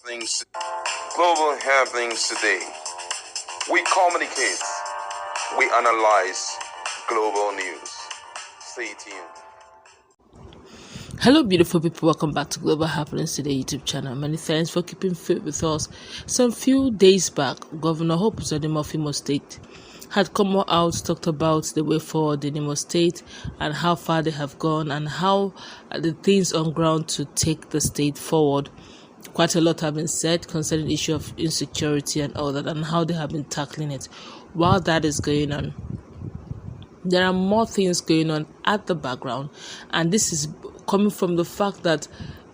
things, global happenings today. We communicate, we analyze global news. Stay tuned. Hello beautiful people, welcome back to Global Happenings Today YouTube channel. Many thanks for keeping faith with us. Some few days back, Governor Hope Uzodinma of Imo State had come out, talked about the way forward in Imo State and how far they have gone and how the things on ground to take the state forward. Quite a lot have been said concerning the issue of insecurity and all that and how they have been tackling it. While that is going on, there are more things going on at the background, and this is coming from the fact that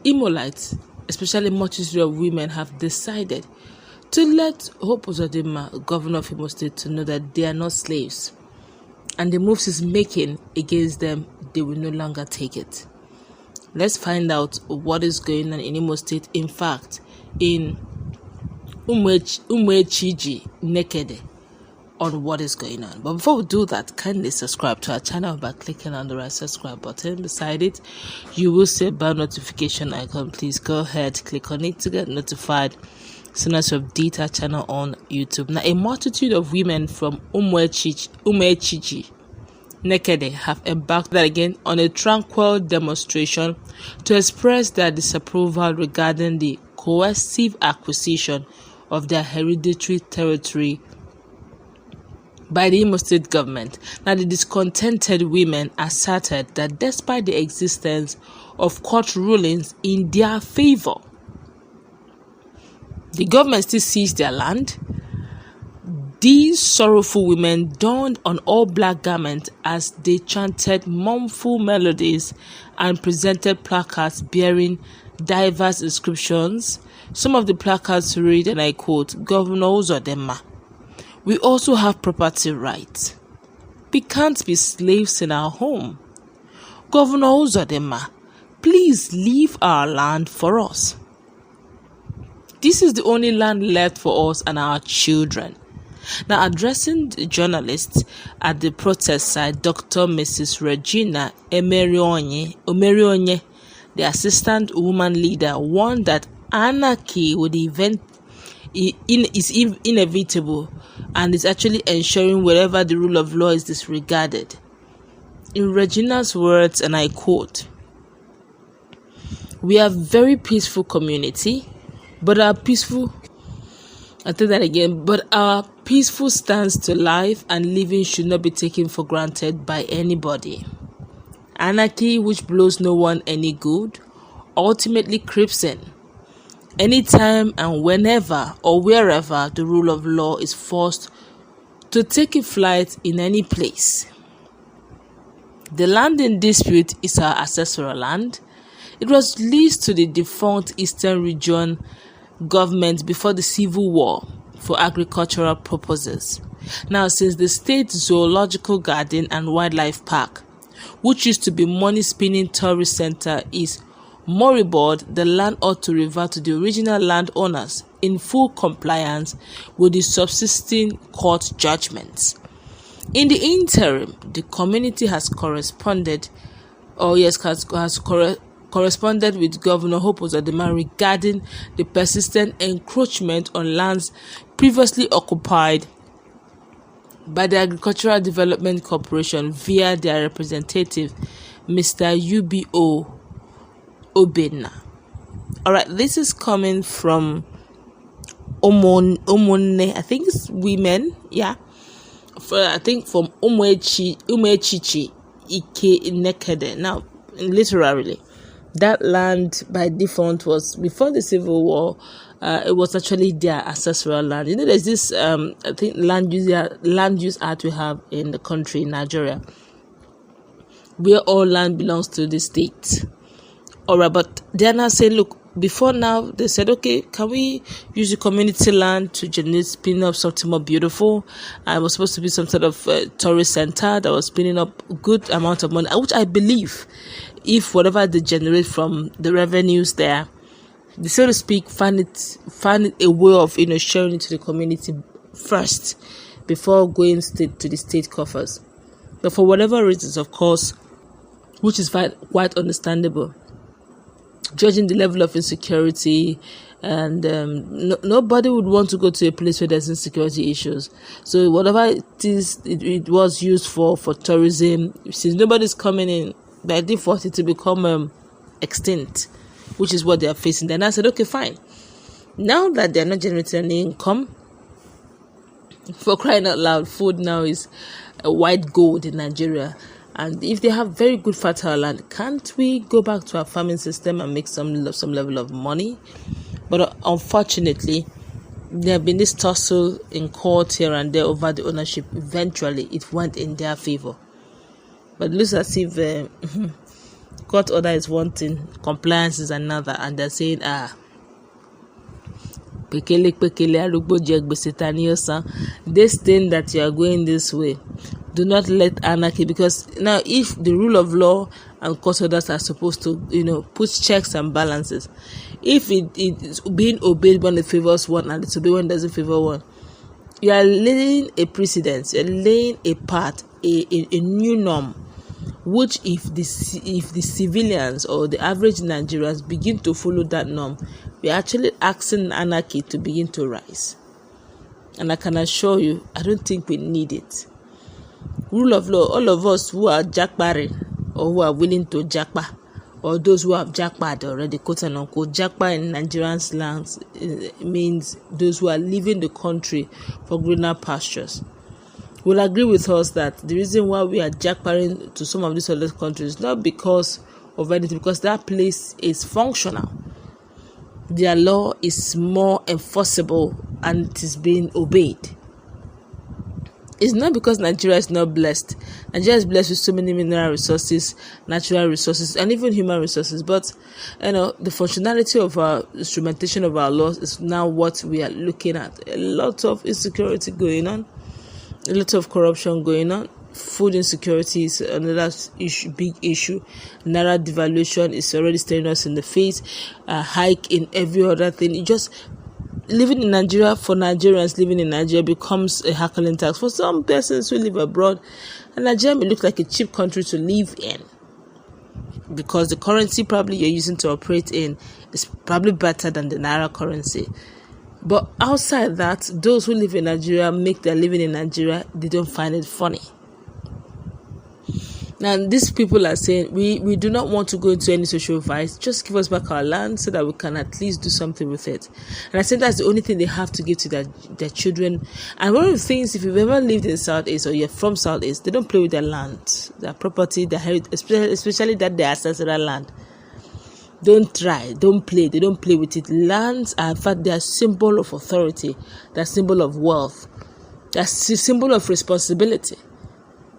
Imolites, especially multitude of women, have decided to let Hope Uzodinma, Governor of Imo State, to know that they are not slaves, and the moves he's making against them, they will no longer take it. Let's find out what is going on in Imo State. In fact, in Umwechiji Nekede, on what is going on. But before we do that, kindly subscribe to our channel by clicking on the right subscribe button. Beside it, you will see a bell notification icon. Please go ahead, click on it to get notified as soon as you update our channel on YouTube. Now, a multitude of women from Umwechiji Nekede have embarked that again on a tranquil demonstration to express their disapproval regarding the coercive acquisition of their hereditary territory by the Imo State government. Now, the discontented women asserted that despite the existence of court rulings in their favor, the government still seized their land. These sorrowful women donned on all black garments as they chanted mournful melodies and presented placards bearing diverse inscriptions. Some of the placards read, and I quote, "Governor Uzodinma, we also have property rights. We can't be slaves in our home. Governor Uzodinma, please leave our land for us. This is the only land left for us and our children." Now, addressing the journalists at the protest site, Dr. Mrs. Regina Omerionye, the assistant woman leader, warned that anarchy would is inevitable and is actually ensuring wherever the rule of law is disregarded. In Regina's words, and I quote, "We are a very peaceful community, but our peaceful stance to life and living should not be taken for granted by anybody. Anarchy, which blows no one any good, ultimately creeps in anytime and whenever or wherever the rule of law is forced to take a flight in any place. The land in dispute is our ancestral land. It was leased to the defunct Eastern Region government before the Civil War for agricultural purposes. Now, since the State Zoological Garden and Wildlife Park, which used to be money-spinning tourist center, is moribund, the land ought to revert to the original landowners in full compliance with the subsisting court judgments. In the interim, the community has corresponded with Governor Hope Uzodinma regarding the persistent encroachment on lands previously occupied by the Agricultural Development Corporation via their representative, Mr. UBO Obena. Alright, this is coming from Omone, I think it's women, yeah. I think from Umwechichi Ike Nekede. Now, literally, that land by default was, before the Civil War, it was actually their ancestral land. You know, there's this, I think, land use act we have in the country, in Nigeria, where all land belongs to the state. Alright, but they're now saying, look, before now, they said, okay, can we use the community land to generate, spin up something more beautiful? And it was supposed to be some sort of tourist center that was spinning up a good amount of money, which I believe, if whatever they generate from the revenues there, they, so to speak, find it a way of, sharing it to the community first before going to the state coffers. But for whatever reasons, of course, which is quite understandable, judging the level of insecurity, and nobody would want to go to a place where there's insecurity issues. So whatever it is, it was used for tourism. Since nobody's coming in, by default it will become extinct, which is what they are facing. Then I said, okay, fine. Now that they're not generating any income, for crying out loud, food now is a white gold in Nigeria. And if they have very good fertile land, can't we go back to our farming system and make some level of money? But unfortunately, there have been this tussle in court here and there over the ownership. Eventually, it went in their favor. But it looks as if court order is one thing, compliance is another, and they're saying, this thing that you are going this way, do not let anarchy, because now if the rule of law and court orders are supposed to, put checks and balances, if it is being obeyed when it favors one and it's obeyed when it doesn't favor one, you are laying a precedent, you're laying a path, a new norm, which if the civilians or the average Nigerians begin to follow that norm, we are actually asking anarchy to begin to rise. And I can assure you, I don't think we need it. Rule of law, all of us who are jackbarring or who are willing to jackbar, or those who have jackbarred already, quote and unquote, jackbar in Nigerian slangs means those who are leaving the country for greener pastures, will agree with us that the reason why we are jackbarring to some of these other countries is not because of anything, because that place is functional. Their law is more enforceable and it is being obeyed. It's not because Nigeria is not blessed. Nigeria is blessed with so many mineral resources, natural resources, and even human resources. But the functionality of our instrumentation of our laws is now what we are looking at. A lot of insecurity going on, a lot of corruption going on. Food insecurity is another big issue. Naira devaluation is already staring us in the face. A hike in every other thing. It just living in Nigeria, for Nigerians living in Nigeria, becomes a hackling tax. For some persons who live abroad, and Nigeria may look like a cheap country to live in, because the currency probably you're using to operate in is probably better than the Naira currency. But outside that, those who live in Nigeria, make their living in Nigeria, they don't find it funny. Now, these people are saying, we do not want to go into any social vice. Just give us back our land so that we can at least do something with it. And I think that's the only thing they have to give to their children. And one of the things, if you've ever lived in Southeast or you're from Southeast, they don't play with their land, their property, their heritage, especially that their ancestral land. Don't try, don't play. They don't play with it. Lands are, in fact, they are a symbol of authority. They're a symbol of wealth. They're a symbol of responsibility,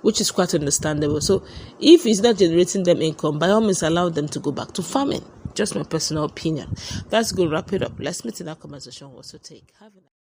which is quite understandable. So if it's not generating them income, by all means allow them to go back to farming. Just my personal opinion. That's good. Wrap it up. Let's meet in our conversation. What's your take? Have a